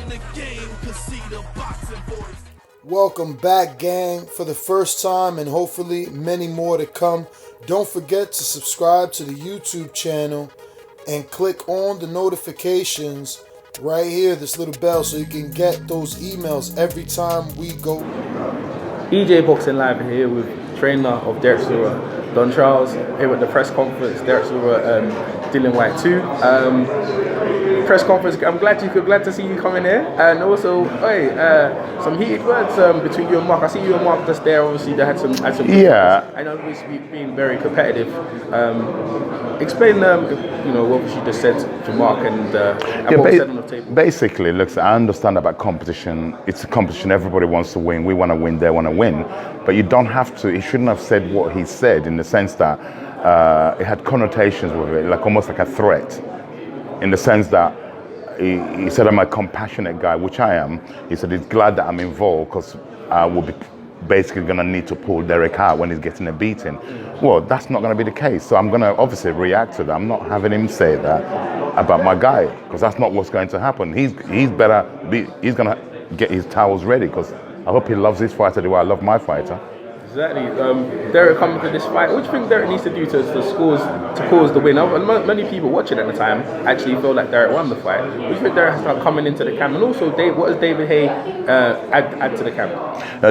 the game can see the boxing voice. Welcome back, gang, for the first time and hopefully many more to come. Don't forget to subscribe to the YouTube channel and click on the notifications right here, this little bell, so you can get those emails every time we go. EJ Boxing Live here with trainer of Derrick Chisora, Don Charles, here at the press conference. Derrick Chisora, Dylan White too. Press conference. I'm glad to see you coming here, and also, some heated words between you and Mark. I see you and Mark just there. Obviously, they had some. Yeah. I know it's been very competitive. Explain, what she just said to Mark and what was said on the table. Basically, look, I understand about competition. It's a competition. Everybody wants to win. We want to win. They want to win. But you don't have to. He shouldn't have said what he said, in the sense that it had connotations with it, like almost like a threat. In the sense that he said, I'm a compassionate guy, which I am. He said he's glad that I'm involved because I will be basically going to need to pull Derrick out when he's getting a beating. Well, that's not going to be the case. So I'm going to obviously react to that. I'm not having him say that about my guy, because that's not what's going to happen. He's going to get his towels ready, because I hope he loves his fighter the way I love my fighter. Exactly. Derrick coming to this fight. What do you think Derrick needs to do to cause the win? Many people watching at the time actually feel like Derrick won the fight. What do you think Derrick has to start coming into the camp? And also, what does David Haye add to the camp?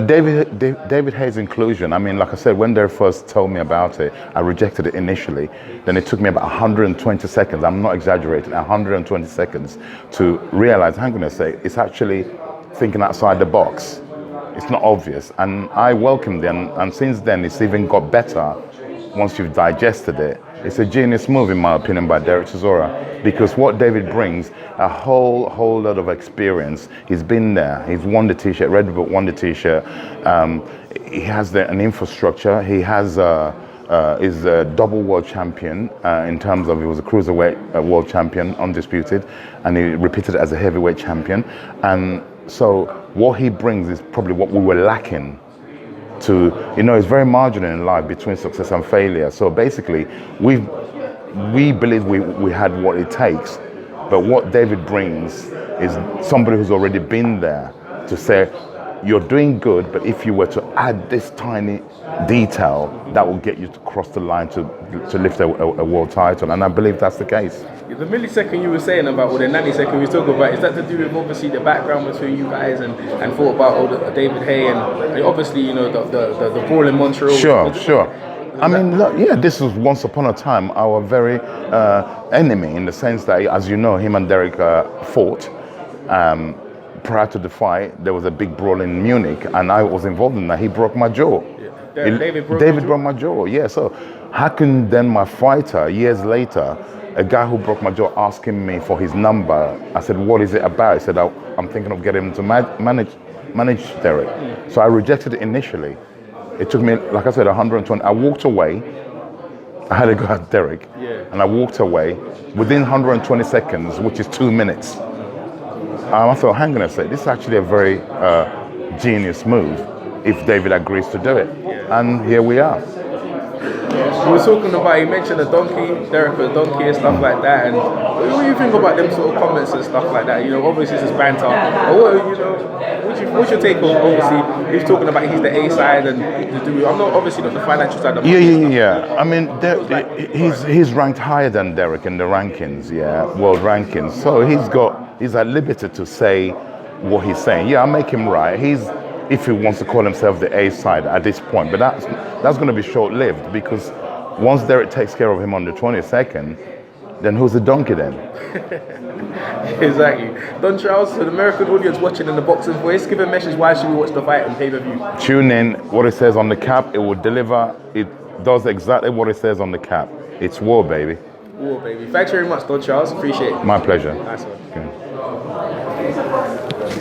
David Haye's inclusion, I mean, like I said, when Derrick first told me about it, I rejected it initially. Then it took me about 120 seconds, I'm not exaggerating, 120 seconds to realize, hang on a sec, it's actually thinking outside the box. It's not obvious, and I welcomed it, and since then it's even got better once you've digested it. It's a genius move, in my opinion, by Derrick Chisora, because what David brings, a whole lot of experience. He's been there, he's won the t-shirt, Red Bull won the t-shirt, he has an infrastructure, he has is a double world champion in terms of, he was a cruiserweight world champion, undisputed, and he repeated it as a heavyweight champion. And so what he brings is probably what we were lacking to, it's very marginal in life between success and failure. So basically, we believe we had what it takes, but what David brings is somebody who's already been there to say, you're doing good, but if you were to add this tiny detail, that will get you to cross the line to lift a world title, and I believe that's the case. The millisecond you were saying about, or the nanosecond we were talking about, is that to do with obviously the background between you guys and thought about David Haye and obviously the brawl in Montreal? Sure. I mean, look, yeah, this was once upon a time our very enemy, in the sense that, as you know, him and Derrick fought. Prior to the fight, there was a big brawl in Munich, and I was involved in that. He broke my jaw. Yeah. David broke my jaw. Yeah. So how can then my fighter, years later, a guy who broke my jaw, asking me for his number? I said, what is it about? He said, I'm thinking of getting him to manage Derrick. So I rejected it initially. It took me, like I said, 120. I walked away. I had to go at Derrick, and I walked away within 120 seconds, which is 2 minutes. I thought, hang on a sec, this is actually a very genius move if David agrees to do it. And here we are. We were talking about, you mentioned a donkey, Derrick a donkey and stuff like that, and what do you think about them sort of comments and stuff like that? Obviously it's just banter. What's your take on, obviously, he's talking about he's the A side and I'm not obviously not the financial side of the money. Yeah. I mean, he's ranked higher than Derrick in the rankings, world rankings. So he's at liberty to say what he's saying. Yeah, I make him right. If he wants to call himself the A side at this point, but that's going to be short-lived, because once Derrick takes care of him on the 22nd, then who's the donkey then? Exactly. Don Charles, to the American audience watching in the Boxing Voice, give a message, why should we watch the fight on pay-per-view? Tune in. What it says on the cap, it will deliver. It does exactly what it says on the cap. It's war, baby. War, baby. Thanks very much, Don Charles. Appreciate it. My pleasure. Nice one. Okay.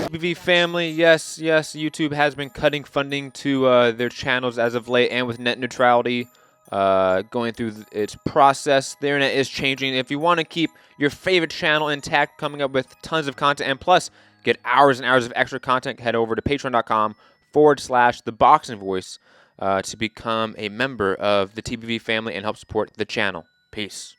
TBV family, yes, YouTube has been cutting funding to their channels as of late, and with net neutrality going through its process, the internet is changing. If you want to keep your favorite channel intact, coming up with tons of content, and plus get hours and hours of extra content, head over to patreon.com/ThaBoxingVoice to become a member of the TBV family and help support the channel. Peace.